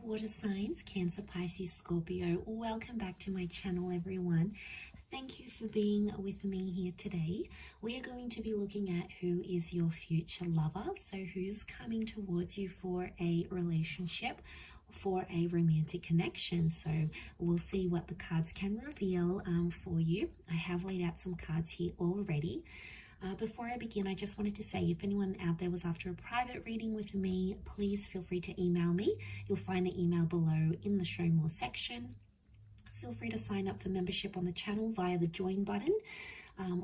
water signs, Cancer, Pisces, Scorpio. Welcome back to my channel, everyone. Thank you for being with me here today. We are going to be looking at who is your future lover. So who's coming towards you for a relationship, for a romantic connection. So we'll see what the cards can reveal for you. I have laid out some cards here already. Before I begin, I just wanted to say, if anyone out there was after a private reading with me, please feel free to email me. You'll find the email below in the Show More section. Feel free to sign up for membership on the channel via the join button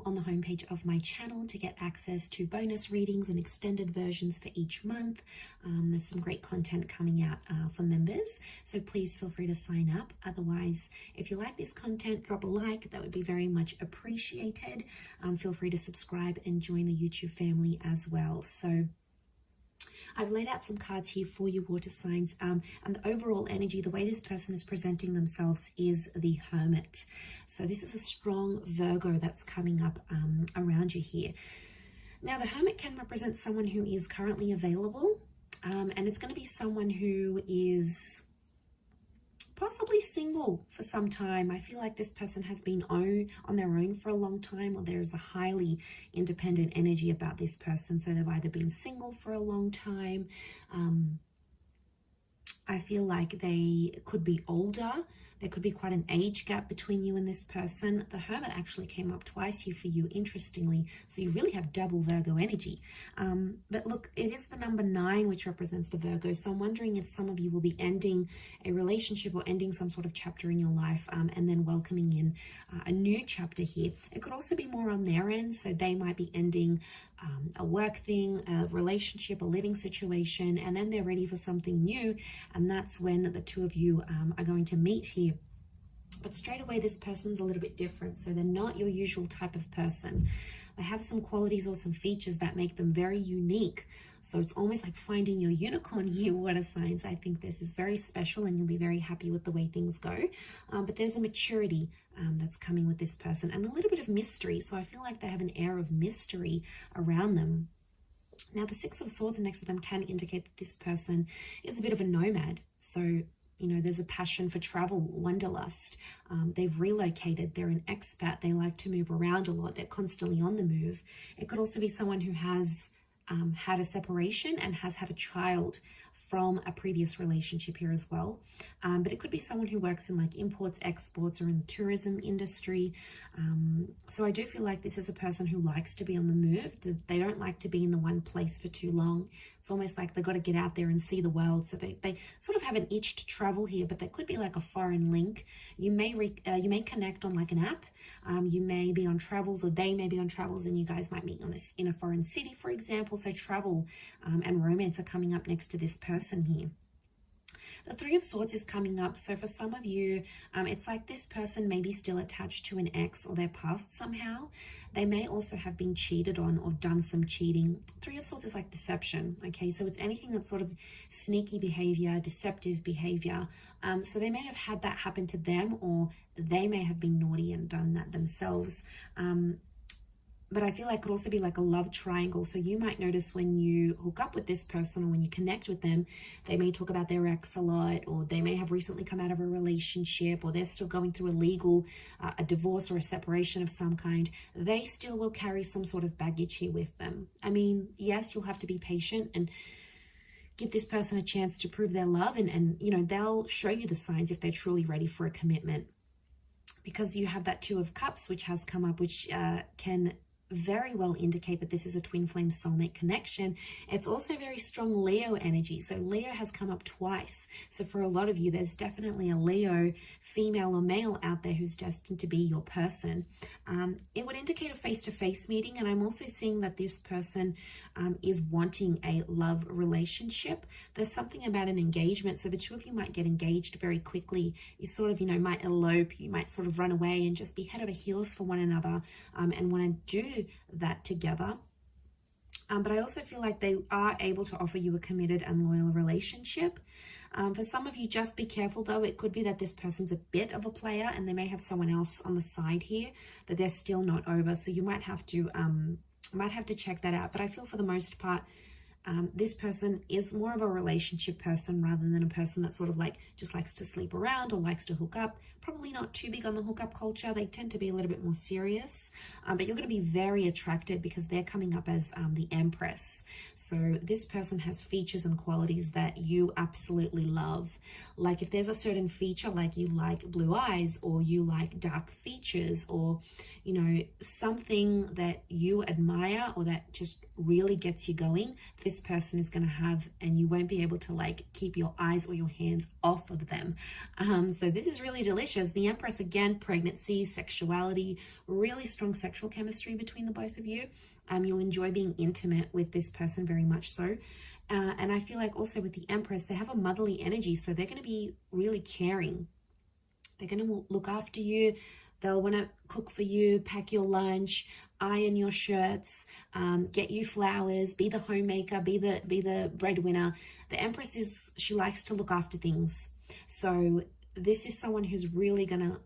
on the homepage of my channel to get access to bonus readings and extended versions for each month. There's some great content coming out for members, so please feel free to sign up. Otherwise, if you like this content, drop a like. That would be very much appreciated. Feel free to subscribe and join the YouTube family as well. So I've laid out some cards here for you, water signs, and the overall energy, the way this person is presenting themselves is the Hermit. So this is a strong Virgo that's coming up around you here. Now, the Hermit can represent someone who is currently available, and it's going to be someone who is possibly single for some time. I feel like this person has been on their own for a long time, or there's a highly independent energy about this person. So they've either been single for a long time. I feel like they could be older. There could be quite an age gap between you and this person. The Hermit actually came up twice here for you, interestingly. So you really have double Virgo energy. But look, it is the number 9, which represents the Virgo. So I'm wondering if some of you will be ending a relationship or ending some sort of chapter in your life and then welcoming in a new chapter here. It could also be more on their end. So they might be ending a work thing, a relationship, a living situation, and then they're ready for something new. And that's when the two of you are going to meet here. But straight away, this person's a little bit different. So they're not your usual type of person. They have some qualities or some features that make them very unique. So it's almost like finding your unicorn here, water signs. I think this is very special and you'll be very happy with the way things go. But there's a maturity that's coming with this person and a little bit of mystery. So I feel like they have an air of mystery around them. Now, the 6 of Swords next to them can indicate that this person is a bit of a nomad. So you know, there's a passion for travel, wanderlust. They've relocated. They're an expat. They like to move around a lot. They're constantly on the move. It could also be someone who has had a separation and has had a child from a previous relationship here as well. But it could be someone who works in like imports, exports, or in the tourism industry. So I do feel like this is a person who likes to be on the move. They don't like to be in the one place for too long. It's almost like they've got to get out there and see the world. So they sort of have an itch to travel here, but there could be like a foreign link. You may connect on like an app. You may be on travels, or they may be on travels, and you guys might meet in a foreign city, for example. So travel and romance are coming up next to this person here. The 3 of Swords is coming up. So for some of you, it's like this person may be still attached to an ex or their past somehow. They may also have been cheated on or done some cheating. 3 of Swords is like deception. Okay, so it's anything that's sort of sneaky behavior, deceptive behavior. So they may have had that happen to them, or they may have been naughty and done that themselves. But I feel like it could also be like a love triangle. So you might notice when you hook up with this person or when you connect with them, they may talk about their ex a lot, or they may have recently come out of a relationship, or they're still going through a divorce or a separation of some kind. They still will carry some sort of baggage here with them. I mean, yes, you'll have to be patient and give this person a chance to prove their love. And you know, they'll show you the signs if they're truly ready for a commitment. Because you have that 2 of Cups, which has come up, which can very well indicate that this is a twin flame soulmate connection. It's also very strong Leo energy. So Leo has come up twice. So for a lot of you, there's definitely a Leo, female or male, out there who's destined to be your person. It would indicate a face-to-face meeting. And I'm also seeing that this person is wanting a love relationship. There's something about an engagement. So the 2 of you might get engaged very quickly. You sort of, you know, might elope. You might sort of run away and just be head over heels for one another and want to do that together. But I also feel like they are able to offer you a committed and loyal relationship. For some of you, just be careful though. It could be that this person's a bit of a player and they may have someone else on the side here that they're still not over. So you might have to check that out. But I feel for the most part, This person is more of a relationship person rather than a person that sort of like just likes to sleep around or likes to hook up. Probably not too big on the hookup culture. They tend to be a little bit more serious, but you're going to be very attracted because they're coming up as the Empress. So this person has features and qualities that you absolutely love. Like if there's a certain feature, like you like blue eyes or you like dark features, or you know, something that you admire or that just really gets you going, this person is going to have, and you won't be able to like keep your eyes or your hands off of them. So this is really delicious. The Empress, again, pregnancy, sexuality, really strong sexual chemistry between the both of you. You'll enjoy being intimate with this person, very much so. And I feel like also with the Empress, they have a motherly energy, so they're going to be really caring. They're going to look after you. They'll want to cook for you, pack your lunch, iron your shirts, get you flowers, be the homemaker, be the breadwinner. The Empress she likes to look after things. So this is someone who's really going to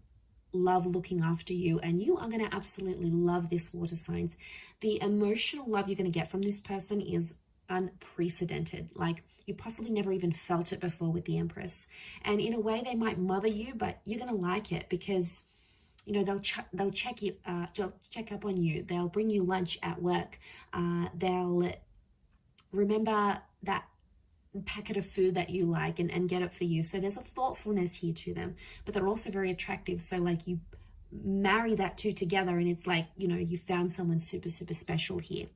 love looking after you, and you are going to absolutely love this, water signs. The emotional love you're going to get from this person is unprecedented. Like you possibly never even felt it before with the Empress. And in a way, they might mother you, but you're going to like it because you know, they'll check up on you. They'll bring you lunch at work. They'll remember that packet of food that you like and get it for you. So there's a thoughtfulness here to them, but they're also very attractive. So like you marry that two together and it's like, you know, you found someone super, super special here.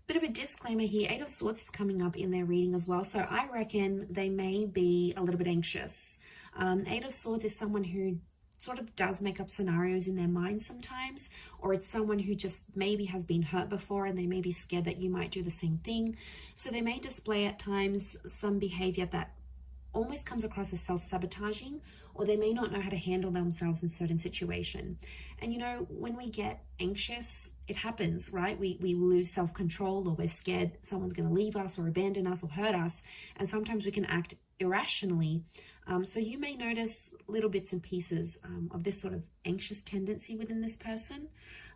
Bit of a disclaimer here, Eight of Swords is coming up in their reading as well. So I reckon they may be a little bit anxious. Eight of Swords is someone who sort of does make up scenarios in their mind sometimes, or it's someone who just maybe has been hurt before and they may be scared that you might do the same thing. So they may display at times some behavior that almost comes across as self-sabotaging, or they may not know how to handle themselves in certain situation. And you know, when we get anxious, it happens, right? We lose self-control, or we're scared someone's going to leave us or abandon us or hurt us, and sometimes we can act irrationally. So you may notice little bits and pieces of this sort of anxious tendency within this person.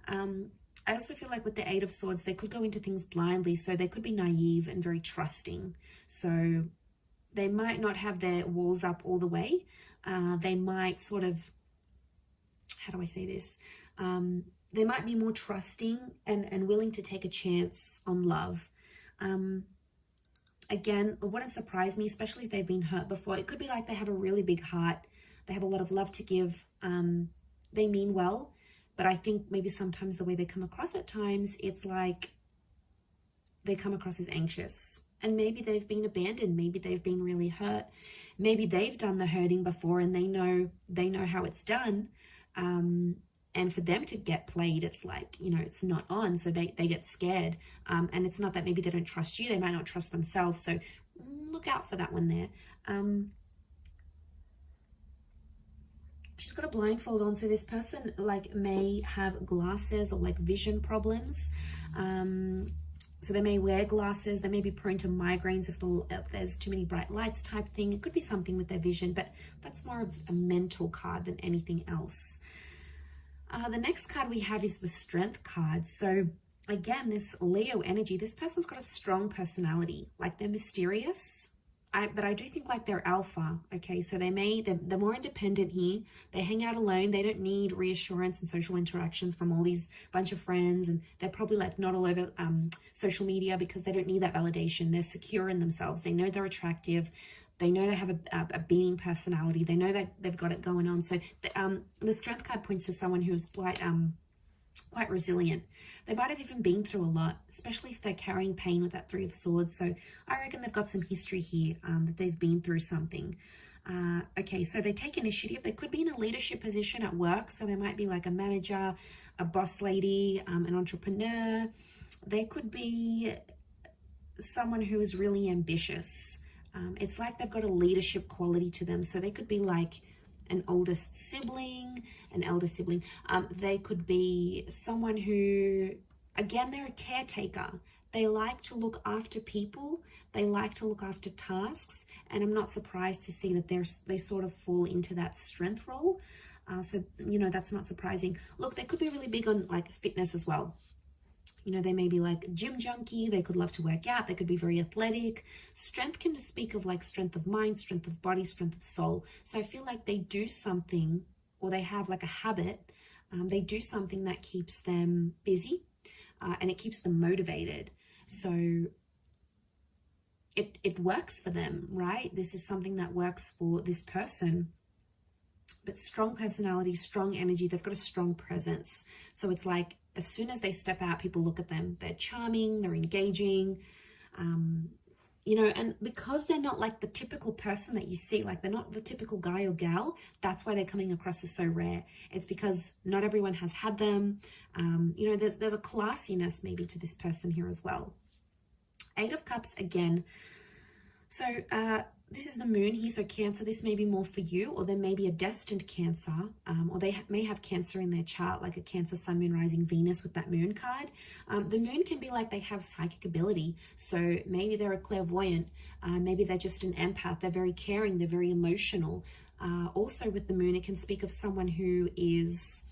I also feel like with the Eight of Swords, they could go into things blindly. So they could be naive and very trusting. So they might not have their walls up all the way. They might sort of, how do I say this? They might be more trusting and willing to take a chance on love. Again, it wouldn't surprise me, especially if they've been hurt before. It could be like they have a really big heart. They have a lot of love to give. They mean well, but I think maybe sometimes the way they come across at times, it's like they come across as anxious. And maybe they've been abandoned. Maybe they've been really hurt. Maybe they've done the hurting before and they know how it's done. And for them to get played, it's like, you know, it's not on. So they get scared. And it's not that maybe they don't trust you. They might not trust themselves. So look out for that one there. She's got a blindfold on. So this person like may have glasses or like vision problems. So they may wear glasses. They may be prone to migraines if there's too many bright lights type thing. It could be something with their vision, but that's more of a mental card than anything else. The next card we have is the Strength card. So again, this Leo energy, this person's got a strong personality. Like they're mysterious, but I do think like they're alpha. Okay, so they're more independent here. They hang out alone. They don't need reassurance and social interactions from all these bunch of friends. And they're probably like not all over social media because they don't need that validation. They're secure in themselves. They know they're attractive. They know they have a beaming personality. They know that they've got it going on. So the Strength card points to someone who is quite resilient. They might have even been through a lot, especially if they're carrying pain with that Three of Swords. So I reckon they've got some history here, that they've been through something. Okay, so they take initiative. They could be in a leadership position at work. So they might be like a manager, a boss lady, an entrepreneur. They could be someone who is really ambitious. It's like they've got a leadership quality to them. So they could be like an oldest sibling, an elder sibling. They could be someone who, again, they're a caretaker. They like to look after people. They like to look after tasks. And I'm not surprised to see that they sort of fall into that strength role. So, you know, that's not surprising. Look, they could be really big on like fitness as well. You know, they may be like gym junkie. They could love to work out. They could be very athletic. Strength can just speak of like strength of mind, strength of body, strength of soul. So I feel like they do something, or they have like a habit. They do something that keeps them busy, and it keeps them motivated. So it works for them, right? This is something that works for this person. But strong personality, strong energy, they've got a strong presence. So it's like as soon as they step out, people look at them. They're charming, they're engaging, you know, and because they're not like the typical person that you see, like they're not the typical guy or gal, that's why they're coming across as so rare. It's because not everyone has had them. You know, there's a classiness maybe to this person here as well. 8 of Cups again. So this is the moon here, so Cancer, this may be more for you, or there may be a destined Cancer, or they may have Cancer in their chart, like a Cancer, Sun, Moon, Rising, Venus with that moon card. The moon can be like they have psychic ability, so maybe they're a clairvoyant, maybe they're just an empath, they're very caring, they're very emotional. Also with the moon, it can speak of someone who is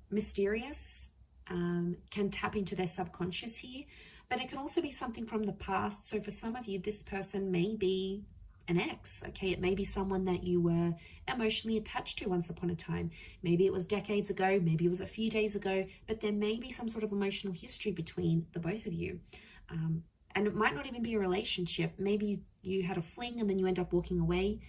mysterious, can tap into their subconscious here. But it can also be something from the past. So for some of you, this person may be an ex, okay? It may be someone that you were emotionally attached to once upon a time. Maybe it was decades ago, maybe it was a few days ago, but there may be some sort of emotional history between the both of you. And it might not even be a relationship. Maybe you had a fling and then you end up walking away.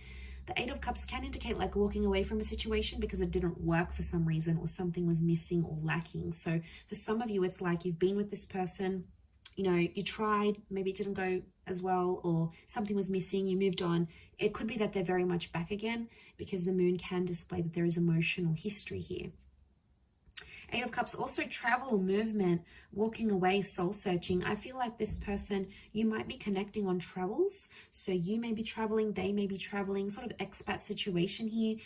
The 8 of Cups can indicate like walking away from a situation because it didn't work for some reason, or something was missing or lacking. So for some of you, it's like you've been with this person, you know, you tried, maybe it didn't go as well, or something was missing, you moved on. It could be that they're very much back again, because the moon can display that there is emotional history here. 8 of Cups, also travel, movement, walking away, soul searching. I feel like this person, you might be connecting on travels. So you may be traveling, they may be traveling, sort of expat situation here.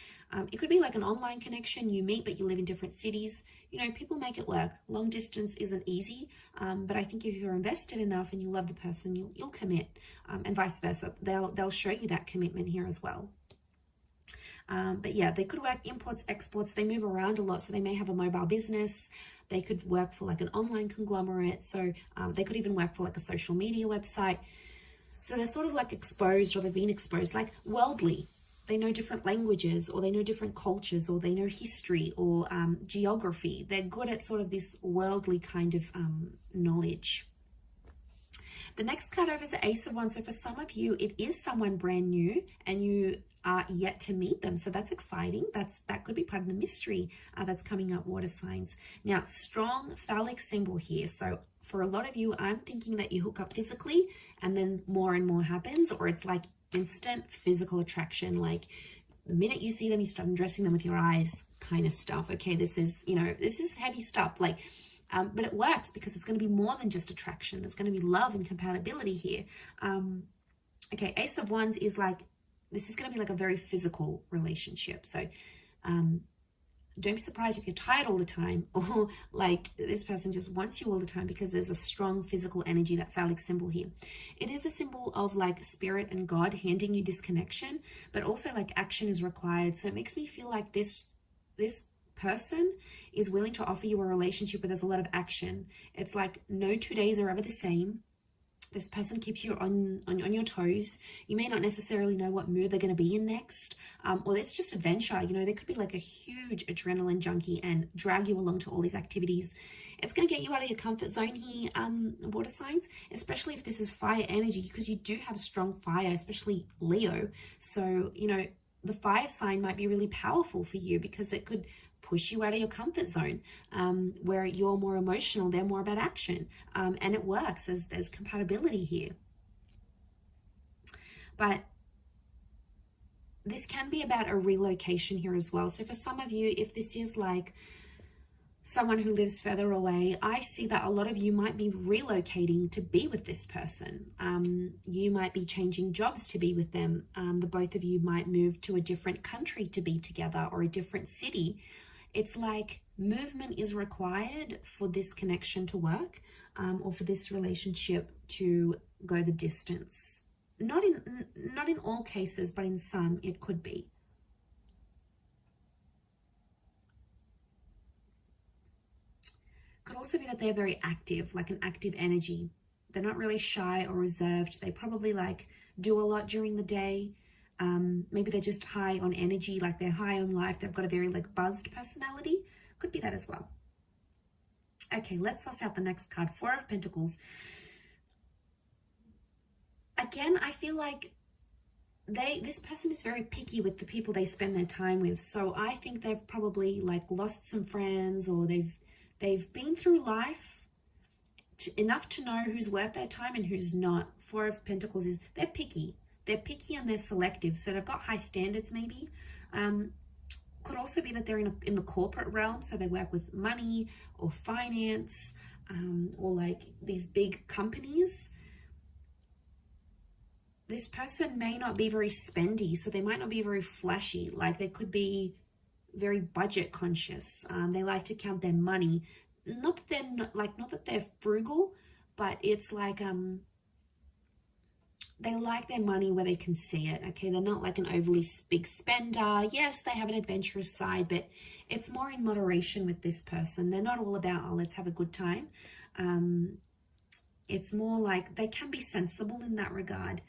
It could be like an online connection. You meet, but you live in different cities. You know, people make it work. Long distance isn't easy, but I think if you're invested enough and you love the person, you'll commit, and vice versa. They'll show you that commitment here as well. But yeah, they could work imports, exports. They move around a lot, so they may have a mobile business. They could work for like an online conglomerate. So they could even work for like a social media website. So they're sort of like exposed, or they've been exposed, like worldly. They know different languages, or they know different cultures, or they know history or geography. They're good at sort of this worldly kind of knowledge. The next card over is the Ace of Wands. So for some of you, it is someone brand new and you are yet to meet them. So that's exciting. That could be part of the mystery that's coming up, water signs. Now, strong phallic symbol here. So for a lot of you, I'm thinking that you hook up physically and then more and more happens, or it's like instant physical attraction. Like the minute you see them, you start undressing them with your eyes kind of stuff. Okay, this is, you know, this is heavy stuff. Like, but it works because it's going to be more than just attraction. There's going to be love and compatibility here. Okay, Ace of Wands is like, this is going to be like a very physical relationship. So don't be surprised if you're tired all the time, or like this person just wants you all the time, because there's a strong physical energy, that phallic symbol here. It is a symbol of like spirit and God handing you this connection, but also like action is required. So it makes me feel like this person is willing to offer you a relationship where there's a lot of action. It's like no 2 days are ever the same. This person keeps you on your toes. You may not necessarily know what mood they're going to be in next, or it's just adventure. You know, they could be like a huge adrenaline junkie and drag you along to all these activities. It's going to get you out of your comfort zone here, water signs, especially if this is fire energy, because you do have strong fire, especially Leo. So, you know, the fire sign might be really powerful for you, because it could push you out of your comfort zone, where you're more emotional, they're more about action, and it works. There's compatibility here. But this can be about a relocation here as well. So for some of you, if this is like someone who lives further away, I see that a lot of you might be relocating to be with this person. You might be changing jobs to be with them. The both of you might move to a different country to be together, or a different city. It's like movement is required for this connection to work, or for this relationship to go the distance. Not in all cases, but in some it could be. Could also be that they're very active, like an active energy. They're not really shy or reserved. They probably like do a lot during the day. Maybe they're just high on energy, like they're high on life. They've got a very like buzzed personality. Could be that as well. Okay, let's suss out the next card. Four of Pentacles. Again, I feel like this person is very picky with the people they spend their time with. So I think they've probably like lost some friends, or they've been through life enough to know who's worth their time and who's not. Four of Pentacles is they're picky. They're picky and they're selective. So they've got high standards maybe. Could also be that they're in the corporate realm. So they work with money or finance, or like these big companies. This person may not be very spendy, so they might not be very flashy. Like they could be very budget conscious. They like to count their money. Not that they're frugal, but it's like they like their money where they can see it. Okay, they're not like an overly big spender. Yes, they have an adventurous side, but it's more in moderation with this person. They're not all about, oh, let's have a good time. It's more like they can be sensible in that regard.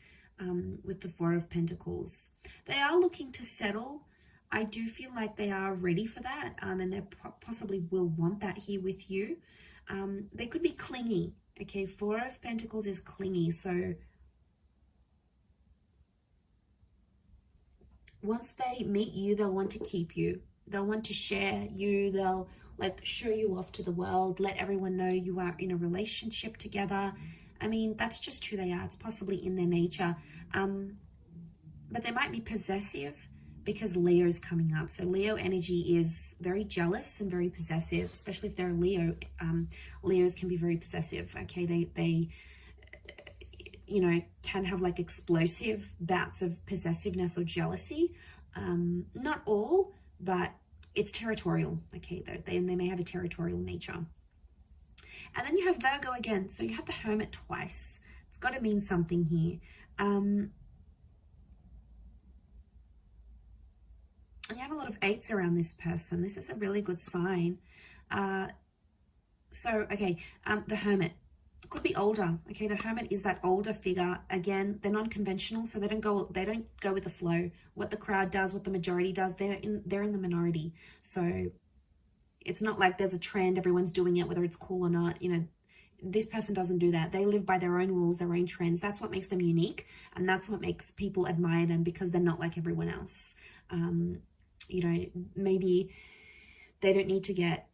With the Four of Pentacles, they are looking to settle. I do feel like they are ready for that, and they possibly will want that here with you. They could be clingy. Okay, Four of Pentacles is clingy, so once they meet you, they'll want to keep you. They'll want to share you. They'll like show you off to the world, let everyone know you are in a relationship together. I mean, that's just who they are. It's possibly in their nature. But they might be possessive because Leo's coming up. So Leo energy is very jealous and very possessive, especially if they're a Leo. Leos can be very possessive. Okay, they you know, can have like explosive bouts of possessiveness or jealousy. Not all, but it's territorial. Okay, they may have a territorial nature. And then you have Virgo again. So you have the Hermit twice. It's got to mean something here. And you have a lot of eights around this person. This is a really good sign. The Hermit could be older. Okay, the Hermit is that older figure. Again, they're non-conventional, so they don't go with the flow. What the crowd does, what the majority does, they're in the minority. So it's not like there's a trend, everyone's doing it, whether it's cool or not. You know, this person doesn't do that. They live by their own rules, their own trends. That's what makes them unique, and that's what makes people admire them, because they're not like everyone else. You know, maybe they don't need to get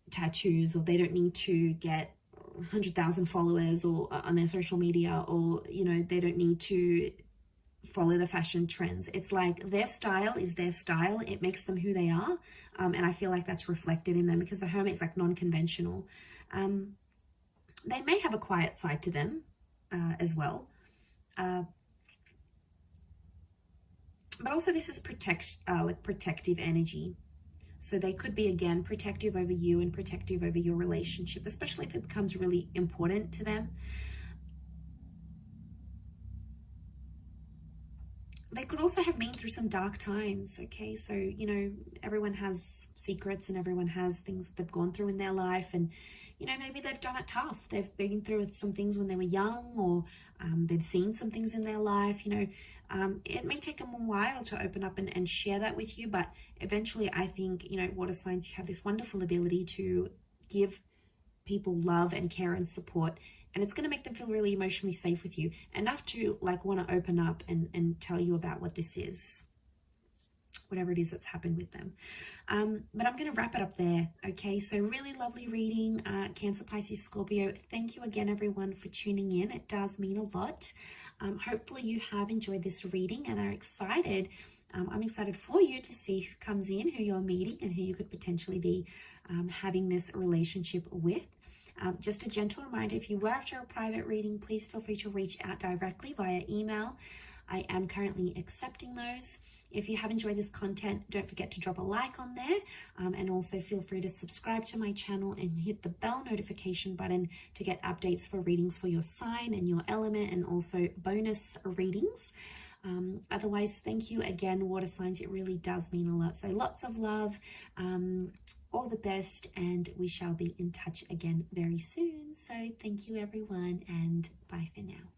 tattoos, or they don't need to get 100,000 followers or on their social media, or, you know, they don't need to follow the fashion trends. It's like their style is their style. It makes them who they are. And I feel like that's reflected in them, because the Hermit is like non-conventional. They may have a quiet side to them as well. But also this is protective energy. So they could be, again, protective over you and protective over your relationship, especially if it becomes really important to them. They could also have been through some dark times, okay? So, you know, everyone has secrets and everyone has things that they've gone through in their life, and, you know, maybe they've done it tough. They've been through some things when they were young, or they've seen some things in their life, you know. It may take them a while to open up and share that with you, but eventually I think, you know, water signs, you have this wonderful ability to give people love and care and support, and it's going to make them feel really emotionally safe with you, enough to like want to open up and tell you about what this is, whatever it is that's happened with them. But I'm going to wrap it up there. Okay, so really lovely reading, Cancer, Pisces, Scorpio. Thank you again, everyone, for tuning in. It does mean a lot. Hopefully you have enjoyed this reading and are excited. I'm excited for you to see who comes in, who you're meeting, and who you could potentially be having this relationship with. Just a gentle reminder, if you were after a private reading, please feel free to reach out directly via email. I am currently accepting those. If you have enjoyed this content, don't forget to drop a like on there, and also feel free to subscribe to my channel and hit the bell notification button to get updates for readings for your sign and your element, and also bonus readings. Otherwise, thank you again, water signs. It really does mean a lot. So lots of love. all the best, and we shall be in touch again very soon. So thank you everyone, and bye for now.